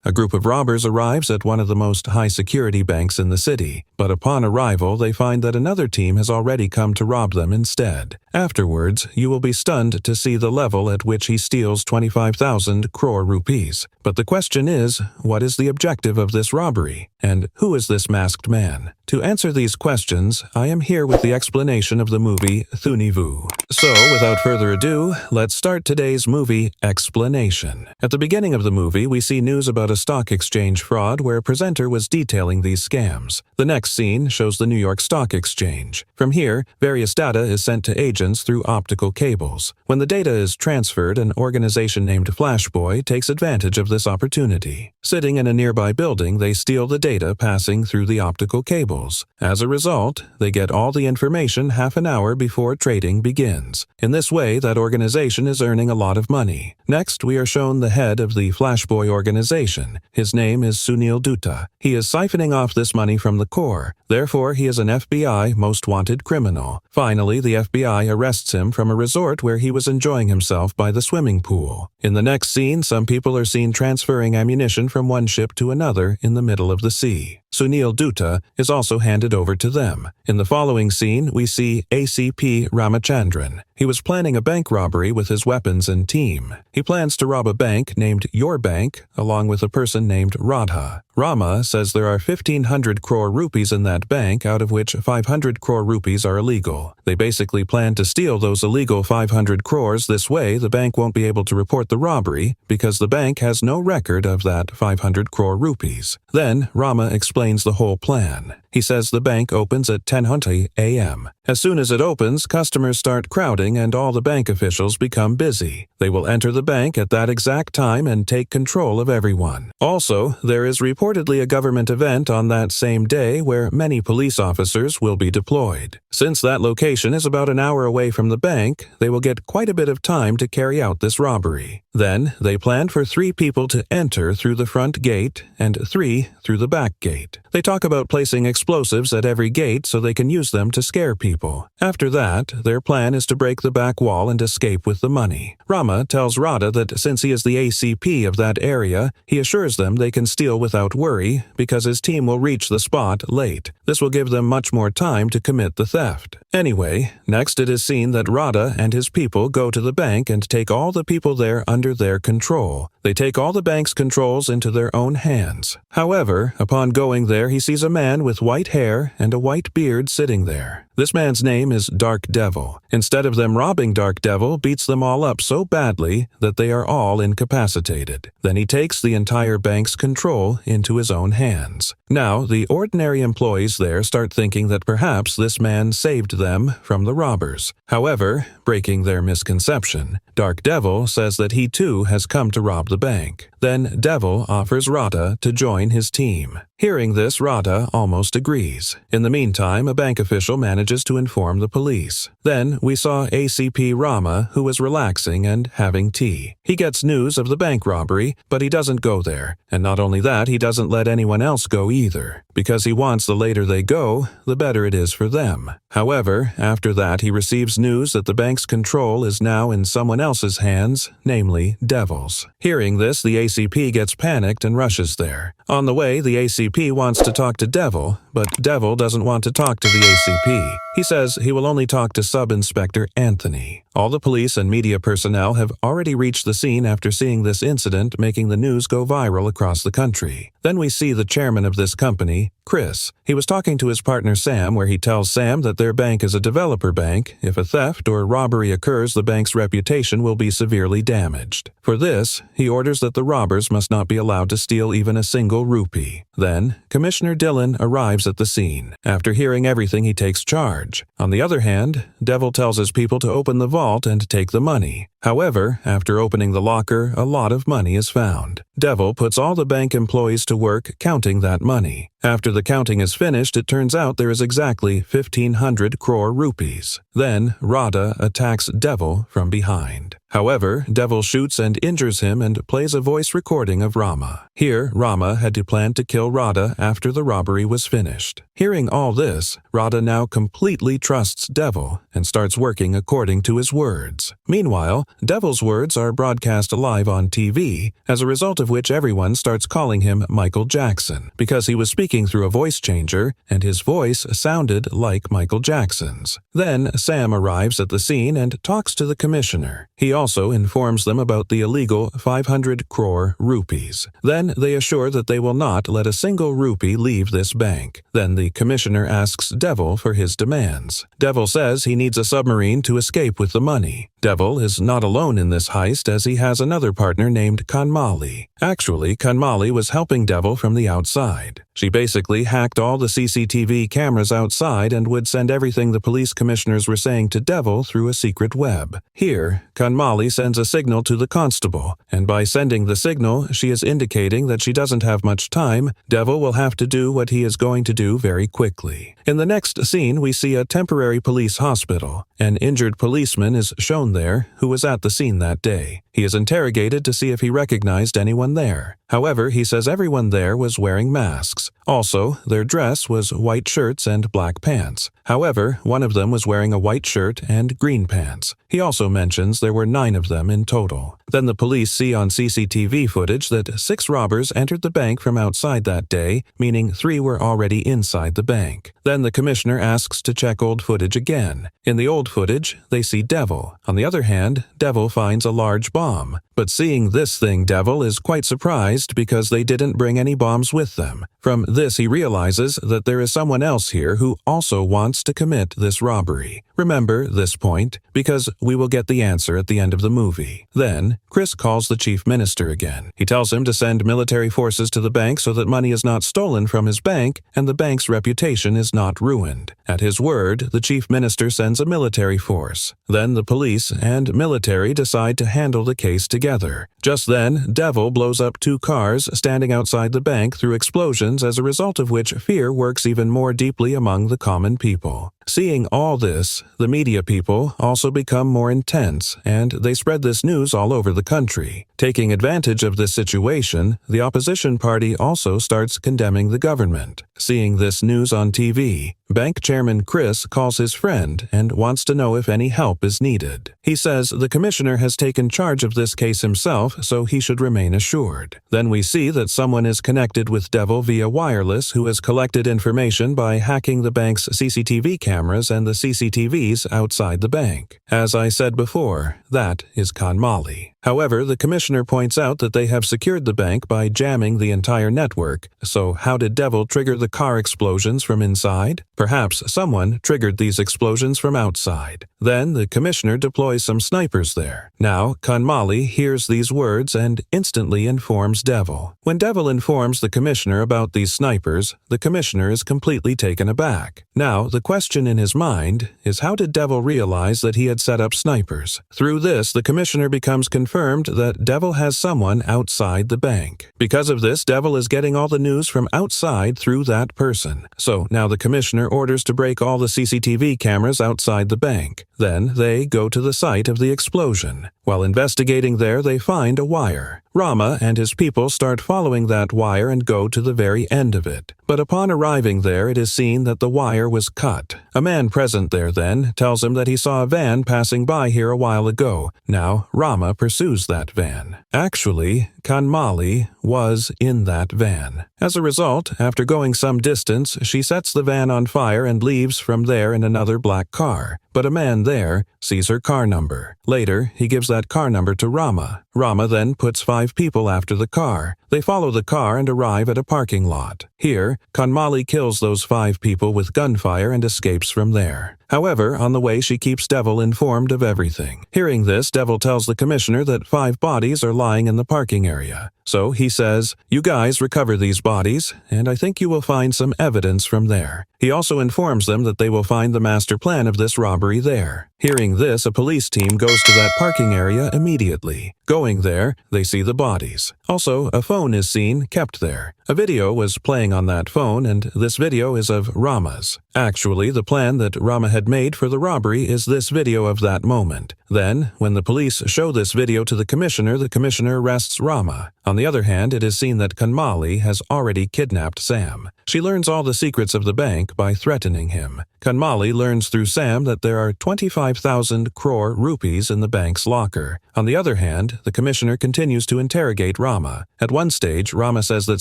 A group of robbers arrives at one of the most high-security banks in the city, but upon arrival they find that another team has already come to rob them instead. Afterwards, you will be stunned to see the level at which he steals 25,000 crore rupees. But the question is, what is the objective of this robbery? And who is this masked man? To answer these questions, I am here with the explanation of the movie Thunivu. So, without further ado, let's start today's movie explanation. At the beginning of the movie, we see news about a stock exchange fraud where a presenter was detailing these scams. The next scene shows the New York Stock Exchange. From here, various data is sent to agents through optical cables. When the data is transferred, an organization named Flashboy takes advantage of this opportunity. Sitting in a nearby building, they steal the data passing through the optical cables. As a result, they get all the information half an hour before trading begins. In this way, that organization is earning a lot of money. Next, we are shown the head of the Flashboy organization. His name is Sunil Dutta. He is siphoning off this money from the core. Therefore, he is an FBI most wanted criminal. Finally, the FBI arrests him from a resort where he was enjoying himself by the swimming pool. In the next scene, some people are seen transferring ammunition from one ship to another in the middle of the sea. Sunil Dutta is also handed over to them. In the following scene, we see ACP Ramachandran. He was planning a bank robbery with his weapons and team. He plans to rob a bank named Your Bank, along with a person named Radha. Rama says there are 1,500 crore rupees in that bank, out of which 500 crore rupees are illegal. They basically plan to steal those illegal 500 crores. This way, the bank won't be able to report the robbery because the bank has no record of that 500 crore rupees. Then, Rama explains the whole plan. He says the bank opens at 10:20 a.m. As soon as it opens, customers start crowding and all the bank officials become busy. They will enter the bank at that exact time and take control of everyone. Also, there is reportedly a government event on that same day where many police officers will be deployed. Since that location is about an hour away from the bank, they will get quite a bit of time to carry out this robbery. Then, they plan for 3 people to enter through the front gate and 3 through the back gate. They talk about placing explosives at every gate so they can use them to scare people. After that, their plan is to break the back wall and escape with the money. Rama tells Radha that since he is the ACP of that area, he assures them they can steal without worry because his team will reach the spot late. This will give them much more time to commit the theft. Anyway, next it is seen that Radha and his people go to the bank and take all the people there under their control. They take all the bank's controls into their own hands. However, upon going there, he sees a man with white hair and a white beard sitting there. This man's name is Dark Devil. Instead of them robbing, Dark Devil beats them all up so badly that they are all incapacitated. Then he takes the entire bank's control into his own hands. Now, the ordinary employees there start thinking that perhaps this man saved them from the robbers. However, breaking their misconception, Dark Devil says that he too has come to rob the bank. Then Devil offers Radha to join his team. Hearing this, Radha almost agrees. In the meantime, a bank official manages to inform the police. Then we saw ACP Rama, who was relaxing and having tea. He gets news of the bank robbery, but he doesn't go there. And not only that, he doesn't let anyone else go either, because he wants the later they go, the better it is for them. However, after that he receives news that the bank's control is now in someone else's hands, namely Devil's. Hearing this, the ACP gets panicked and rushes there. On the way, the ACP wants to talk to Devil, but Devil doesn't want to talk to the ACP. He says he will only talk to Sub-Inspector Anthony. All the police and media personnel have already reached the scene after seeing this incident, making the news go viral across the country. Then we see the chairman of this company, Chris. He was talking to his partner Sam, where he tells Sam that their bank is a developer bank. If a theft or robbery occurs, the bank's reputation will be severely damaged. For this, he orders that the robbers must not be allowed to steal even a single rupee. Then, Commissioner Dillon arrives at the scene. After hearing everything, he takes charge. On the other hand, Devil tells his people to open the vault and take the money. However, after opening the locker, a lot of money is found. Devil puts all the bank employees to work counting that money. After the counting is finished, it turns out there is exactly 1,500 crore rupees. Then, Radha attacks Devil from behind. However, Devil shoots and injures him and plays a voice recording of Rama. Here, Rama had to plan to kill Radha after the robbery was finished. Hearing all this, Radha now completely trusts Devil and starts working according to his words. Meanwhile, Devil's words are broadcast live on TV, as a result of which everyone starts calling him Michael Jackson, because he was speaking through a voice changer, and his voice sounded like Michael Jackson's. Then Sam arrives at the scene and talks to the commissioner. He also informs them about the illegal 500 crore rupees. Then they assure that they will not let a single rupee leave this bank. Then the commissioner asks Devil for his demands. Devil says he needs a submarine to escape with the money. Devil is not alone in this heist, as he has another partner named Kanmali. Actually, Kanmali was helping Devil from the outside. She basically hacked all the CCTV cameras outside and would send everything the police commissioners were saying to Devil through a secret web. Here, Kanmali sends a signal to the constable, and by sending the signal, she is indicating that she doesn't have much time. Devil will have to do what he is going to do very quickly. In the next scene, we see a temporary police hospital. An injured policeman is shown there who was at the scene that day. He is interrogated to see if he recognized anyone there. However, he says everyone there was wearing masks. Also, their dress was white shirts and black pants. However, one of them was wearing a white shirt and green pants. He also mentions there were 9 of them in total. Then the police see on CCTV footage that 6 robbers entered the bank from outside that day, meaning 3 were already inside the bank. Then the commissioner asks to check old footage again. In the old footage, they see Devil. On the other hand, Devil finds a large bomb. But seeing this thing, Devil is quite surprised because they didn't bring any bombs with them. From this, he realizes that there is someone else here who also wants to commit this robbery. Remember this point, because we will get the answer at the end of the movie. Then, Chris calls the chief minister again. He tells him to send military forces to the bank so that money is not stolen from his bank and the bank's reputation is not ruined. At his word, the chief minister sends a military force. Then the police and military decide to handle the case together. Just then, Devil blows up 2 cars standing outside the bank through explosions, as a result of which fear works even more deeply among the common people. Seeing all this, the media people also become more intense, and they spread this news all over the country. Taking advantage of this situation, the opposition party also starts condemning the government. Seeing this news on TV, bank chairman Chris calls his friend and wants to know if any help is needed. He says the commissioner has taken charge of this case himself, so he should remain assured. Then we see that someone is connected with Devil via wireless who has collected information by hacking the bank's CCTV cameras and the CCTVs outside the bank. As I said before, that is Kanmali. However, the commissioner points out that they have secured the bank by jamming the entire network. So how did Devil trigger the car explosions from inside? Perhaps someone triggered these explosions from outside. Then the commissioner deploys some snipers there. Now, Kanmali hears these words and instantly informs Devil. When Devil informs the commissioner about these snipers, the commissioner is completely taken aback. Now, the question in his mind is, how did Devil realize that he had set up snipers? Through this, the commissioner becomes confirmed that Devil has someone outside the bank. Because of this, Devil is getting all the news from outside through that person. So now the commissioner orders to break all the CCTV cameras outside the bank. Then they go to the site of the explosion. While investigating there, they find a wire. Rama and his people start following that wire and go to the very end of it. But upon arriving there, it is seen that the wire was cut. A man present there then tells him that he saw a van passing by here a while ago. Now, Rama pursues that van. Actually, Kanmali was in that van. As a result, after going some distance, she sets the van on fire and leaves from there in another black car. But a man there sees her car number. Later, he gives that car number to Rama. Rama then puts 5 people after the car. They follow the car and arrive at a parking lot. Here, Kanmali kills those 5 people with gunfire and escapes from there. However, on the way she keeps Devil informed of everything. Hearing this, Devil tells the commissioner that 5 bodies are lying in the parking area. So he says, "You guys recover these bodies, and I think you will find some evidence from there." He also informs them that they will find the master plan of this robbery there. Hearing this, a police team goes to that parking area immediately. Going there, they see the bodies. Also, a phone is seen kept there. A video was playing on that phone, and this video is of Rama's. Actually, the plan that Rama had made for the robbery is this video of that moment. Then, when the police show this video to the commissioner arrests Rama. On the other hand, it is seen that Kanmali has already kidnapped Sam. She learns all the secrets of the bank by threatening him. Kanmali learns through Sam that there are 25,000 crore rupees in the bank's locker. On the other hand, the commissioner continues to interrogate Rama. At one stage, Rama says that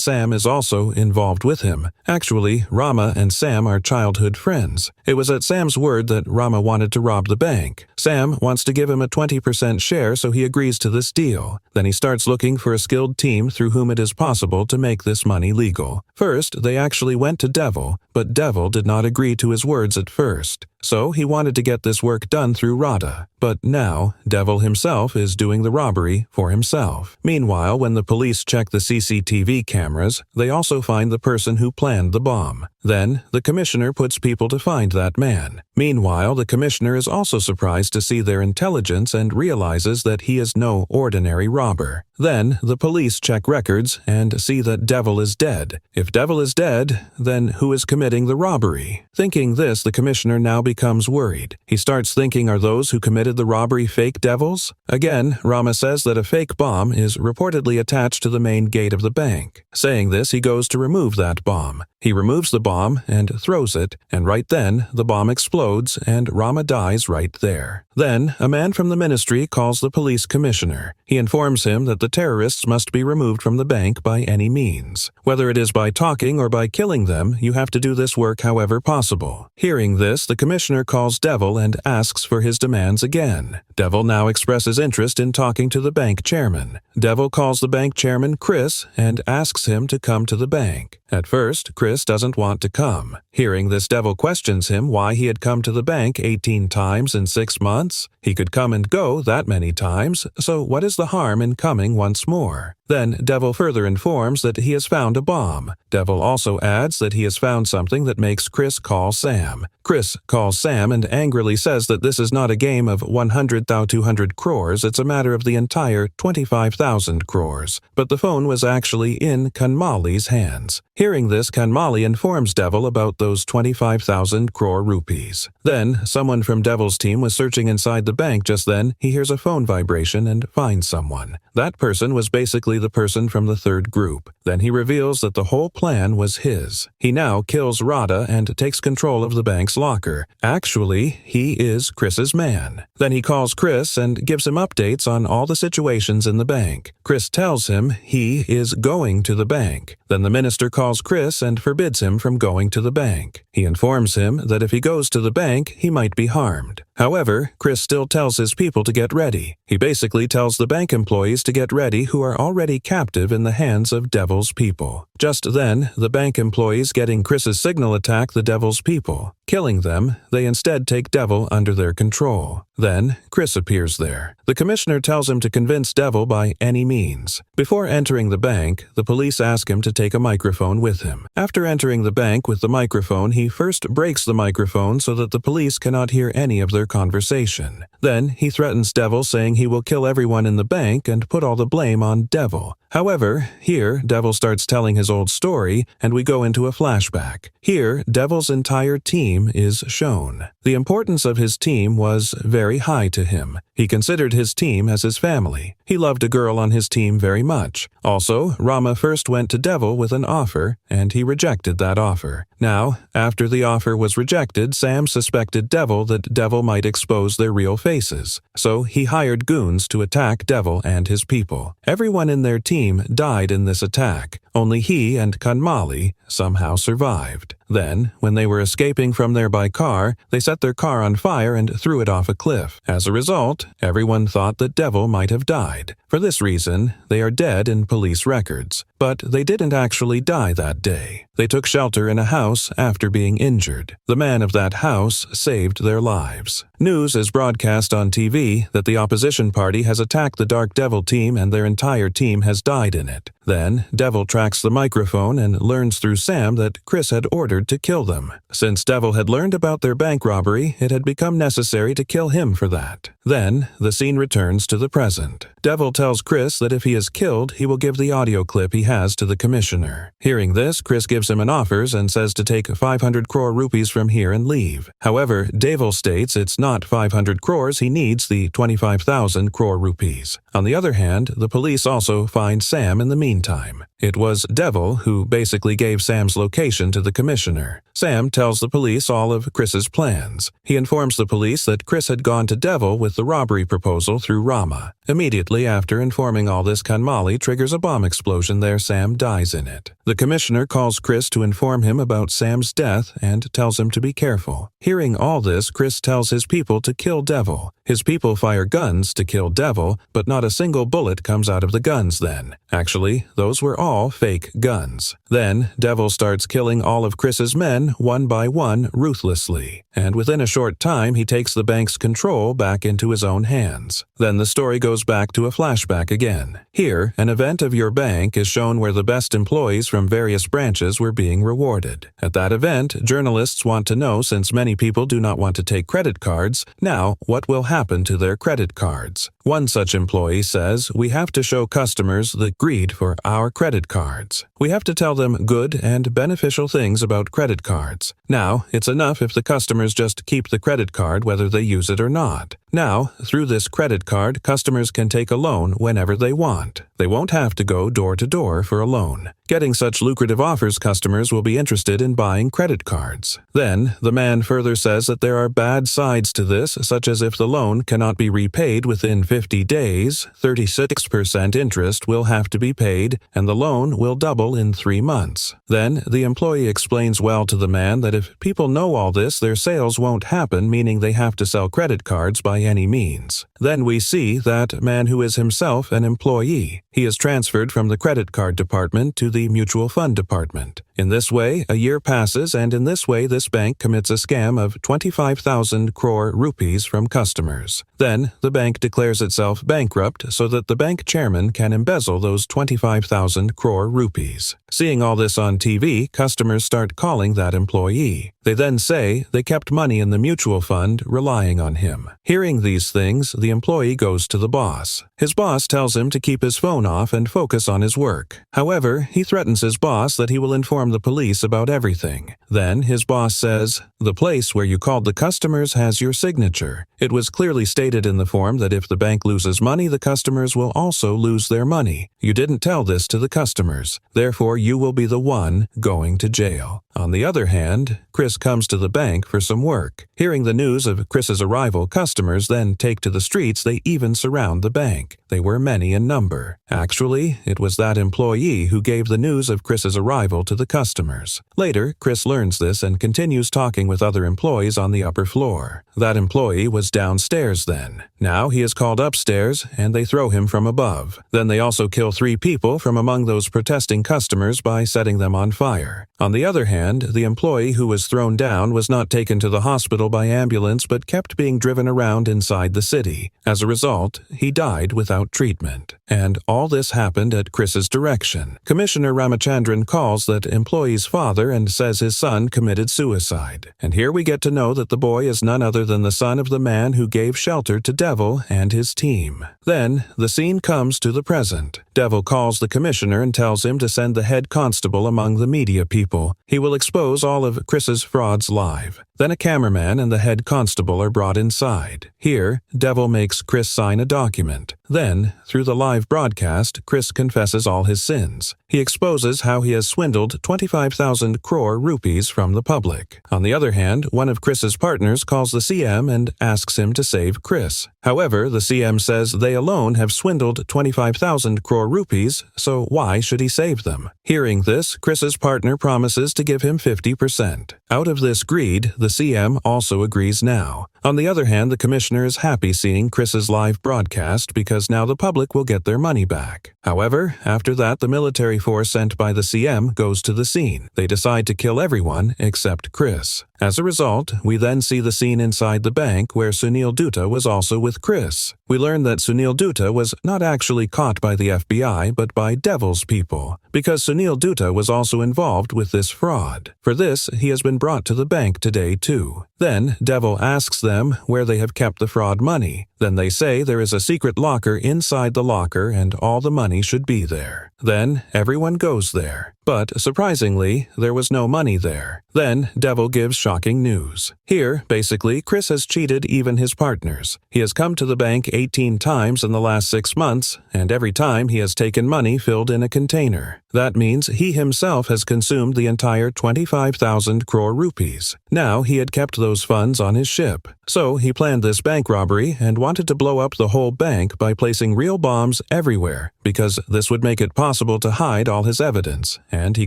Sam is also involved with him. Actually, Rama and Sam are childhood friends. It was at Sam's word that Rama wanted to rob the bank. Sam wants to give him a 20% share, so he agrees to this deal. Then he starts looking for a skilled team through whom it is possible to make this money legal. First, they actually went to Devil, but Devil did not agree to his words at first. So he wanted to get this work done through Radha. But now, Devil himself is doing the robbery for himself. Meanwhile, when the police check the CCTV cameras, they also find the person who planned the bomb. Then, the commissioner puts people to find that man. Meanwhile, the commissioner is also surprised to see their intelligence and realizes that he is no ordinary robber. Then, the police check records and see that Devil is dead. If Devil is dead, then who is committing the robbery? Thinking this, the commissioner now becomes worried. He starts thinking, are those who committed the robbery fake devils? Again, Rama says that a fake bomb is reportedly attached to the main gate of the bank. Saying this, he goes to remove that bomb. He removes the bomb and throws it, and right then, the bomb explodes and Rama dies right there. Then, a man from the ministry calls the police commissioner. He informs him that the terrorists must be removed from the bank by any means. Whether it is by talking or by killing them, you have to do this work however possible. Hearing this, the commissioner calls Devil and asks for his demands again. Devil now expresses interest in talking to the bank chairman. Devil calls the bank chairman Chris and asks him to come to the bank. At first, Chris doesn't want to come. Hearing this, Devil questions him why he had come to the bank 18 times in 6 months. He could come and go that many times, so what is the harm in coming once more? Then Devil further informs that he has found a bomb. Devil also adds that he has found something that makes Chris call Sam. Chris calls Sam and angrily says that this is not a game of 100,200 crores, it's a matter of the entire 25,000 crores. But the phone was actually in Kanmali's hands. Hearing this, Kanmali informs Devil about those 25,000 crore rupees. Then, someone from Devil's team was searching inside the bank just then. He hears a phone vibration and finds someone. That person was basically the person from the third group. Then he reveals that the whole plan was his. He now kills Radha and takes control of the bank's locker. Actually, he is Chris's man. Then he calls Chris and gives him updates on all the situations in the bank. Chris tells him he is going to the bank. Then the minister calls Chris and forbids him from going to the bank. He informs him that if he goes to the bank, he might be harmed. However, Chris still tells his people to get ready. He basically tells the bank employees to get ready who are already captive in the hands of Devil's people. Just then, the bank employees getting Chris's signal attack the Devil's people. Killing them, they instead take Devil under their control. Then, Chris appears there. The commissioner tells him to convince Devil by any means. Before entering the bank, the police ask him to take a microphone with him. After entering the bank with the microphone, he first breaks the microphone so that the police cannot hear any of their conversation. Then, he threatens Devil, saying he will kill everyone in the bank and put all the blame on Devil. However, here, Devil starts telling his old story, and we go into a flashback. Here, Devil's entire team is shown. The importance of his team was very high to him. He considered his team as his family. He loved a girl on his team very much. Also, Rama first went to Devil with an offer, and he rejected that offer. Now, after the offer was rejected, Sam suspected Devil that Devil might expose their real faces. So he hired goons to attack Devil and his people. Everyone in their team died in this attack. Only he and Kanmali somehow survived. Then, when they were escaping from there by car, they set their car on fire and threw it off a cliff. As a result, everyone thought that Devil might have died. For this reason, they are dead in police records. But they didn't actually die that day. They took shelter in a house after being injured. The man of that house saved their lives. News is broadcast on TV that the opposition party has attacked the Dark Devil team and their entire team has died in it. Then, Devil tracks the microphone and learns through Sam that Chris had ordered to kill them. Since Devil had learned about their bank robbery, it had become necessary to kill him for that. Then, the scene returns to the present. Devil tells Chris that if he is killed, he will give the audio clip he has to the commissioner. Hearing this, Chris gives him an offer and says to take 500 crore rupees from here and leave. However, Devil states it's not 500 crores, he needs the 25,000 crore rupees. On the other hand, the police also find Sam in the meantime. It was Devil who basically gave Sam's location to the commissioner. Sam tells the police all of Chris's plans. He informs the police that Chris had gone to Devil with the robbery proposal through Rama. Immediately after informing all this, Kanmali triggers a bomb explosion there. Sam dies in it. The commissioner calls Chris to inform him about Sam's death and tells him to be careful. Hearing all this, Chris tells his people to kill Devil. His people fire guns to kill Devil, but not a single bullet comes out of the guns then. Actually, those were all fake guns. Then, Devil starts killing all of Chris's men one by one ruthlessly, and within a short time he takes the bank's control back into his own hands. Then the story goes back to a flashback again. Here, an event of your bank is shown where the best employees from various branches were being rewarded. At that event, journalists want to know, since many people do not want to take credit cards, now what will happen to their credit cards. One such employee says, "We have to show customers the greed for our credit cards. We have to tell them good and beneficial things about credit cards. Now, it's enough if the customers just keep the credit card whether they use it or not. Now, through this credit card, customers can take a loan whenever they want. They won't have to go door to door for a loan. Getting such lucrative offers, customers will be interested in buying credit cards." Then, the man further says that there are bad sides to this, such as if the loan cannot be repaid within 50 days, 36% interest will have to be paid, and the loan will double in 3 months. Then, the employee explains well to the man that if people know all this, their sales won't happen, meaning they have to sell credit cards by any means. Then we see that man who is himself an employee. He is transferred from the credit card department to the mutual fund department. In this way, a year passes, and in this way this bank commits a scam of 25,000 crore rupees from customers. Then, the bank declares itself bankrupt so that the bank chairman can embezzle those 25,000 crore rupees. Seeing all this on TV, customers start calling that employee. They then say they kept money in the mutual fund relying on him. Hearing these things, the employee goes to the boss. His boss tells him to keep his phone off and focus on his work. However, he threatens his boss that he will inform the police about everything. Then his boss says, "The place where you called the customers has your signature. It was clearly stated in the form that if the bank loses money, the customers will also lose their money. You didn't tell this to the customers. Therefore, you will be the one going to jail." On the other hand, Chris comes to the bank for some work. Hearing the news of Chris's arrival, customers then take to the streets. They even surround the bank. They were many in number. Actually, it was that employee who gave the news of Chris's arrival to the customers. Later, Chris learns this and continues talking with other employees on the upper floor. That employee was downstairs then. Now he is called upstairs, and they throw him from above. Then they also kill 3 people from among those protesting customers by setting them on fire. On the other hand, the employee who was thrown down was not taken to the hospital by ambulance but kept being driven around inside the city. As a result, he died without treatment. And all this happened at Chris's direction. Commissioner Ramachandran calls that employee's father and says his son committed suicide. And here we get to know that the boy is none other than the son of the man who gave shelter to Devil and his team. Then, the scene comes to the present. Devil calls the commissioner and tells him to send the head constable among the media people. He will expose all of Chris's frauds live. Then a cameraman and the head constable are brought inside. Here, Devil makes Chris sign a document. Then, through the live broadcast, Chris confesses all his sins. He exposes how he has swindled 25,000 crore rupees from the public. On the other hand, one of Chris's partners calls the CM and asks him to save Chris. However, the CM says they alone have swindled 25,000 crore rupees, so why should he save them? Hearing this, Chris's partner promises to give him 50%. Out of this greed, the CM also agrees now. On the other hand, the commissioner is happy seeing Chris's live broadcast because now the public will get their money back. However, after that, the military force sent by the CM goes to the scene. They decide to kill everyone except Chris. As a result, we then see the scene inside the bank where Sunil Dutta was also with Chris. We learn that Sunil Dutta was not actually caught by the FBI but by Devil's people, because Sunil Dutta was also involved with this fraud. For this, he has been brought to the bank today too. Then, Devil asks them where they have kept the fraud money. Then they say there is a secret locker inside the locker and all the money should be there. Then everyone goes there. But surprisingly, there was no money there. Then Devil gives shocking news. Here, basically, Chris has cheated even his partners. He has come to the bank 18 times in the last 6 months, and every time he has taken money filled in a container. That means he himself has consumed the entire 25,000 crore rupees. Now he had kept those funds on his ship. So he planned this bank robbery and wanted to blow up the whole bank by placing real bombs everywhere, because this would make it possible to hide all his evidence, and he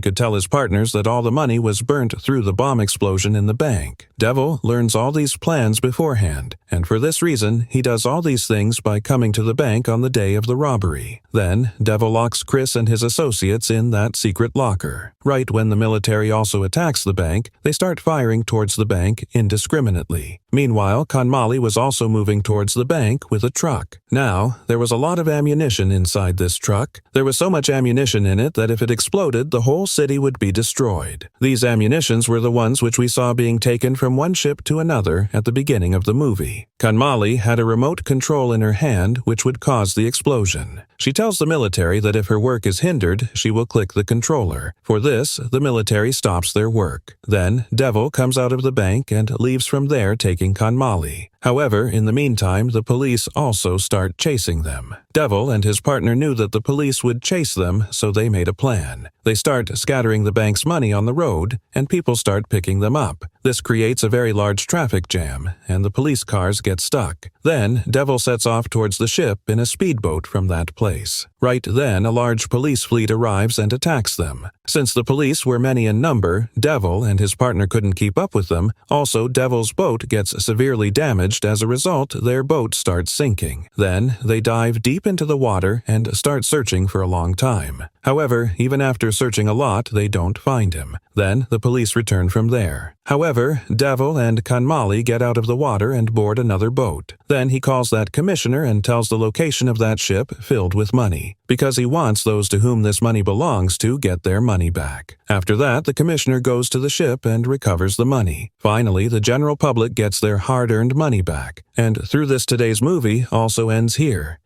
could tell his partners that all the money was burnt through the bomb explosion in the bank. Devil learns all these plans beforehand, and for this reason, he does all these things by coming to the bank on the day of the robbery. Then, Devil locks Chris and his associates in that secret locker. Right when the military also attacks the bank, they start firing towards the bank indiscriminately. Meanwhile, Kanmali was also moving towards the bank with a truck. Now, there was a lot of ammunition inside this truck. There was so much ammunition in it that if it exploded, the whole city would be destroyed. These ammunitions were the ones which we saw being taken from one ship to another at the beginning of the movie. Kanmali had a remote control in her hand which would cause the explosion. She tells the military that if her work is hindered, she will click the controller. For this, the military stops their work. Then, Devil comes out of the bank and leaves from there taking Kanmali. However, in the meantime, the police also start chasing them. Devil and his partner knew that the police would chase them, so they made a plan. They start scattering the bank's money on the road, and people start picking them up. This creates a very large traffic jam, and the police cars get stuck. Then, Devil sets off towards the ship in a speedboat from that place. Right then, a large police fleet arrives and attacks them. Since the police were many in number, Devil and his partner couldn't keep up with them. Also, Devil's boat gets severely damaged. As a result, their boat starts sinking. Then, they dive deep into the water and start searching for a long time. However, even after searching a lot, they don't find him. Then, the police return from there. However, Devil and Kanmali get out of the water and board another boat. Then he calls that commissioner and tells the location of that ship filled with money, because he wants those to whom this money belongs to get their money back. After that, the commissioner goes to the ship and recovers the money. Finally, the general public gets their hard-earned money back. And through this, today's movie also ends here.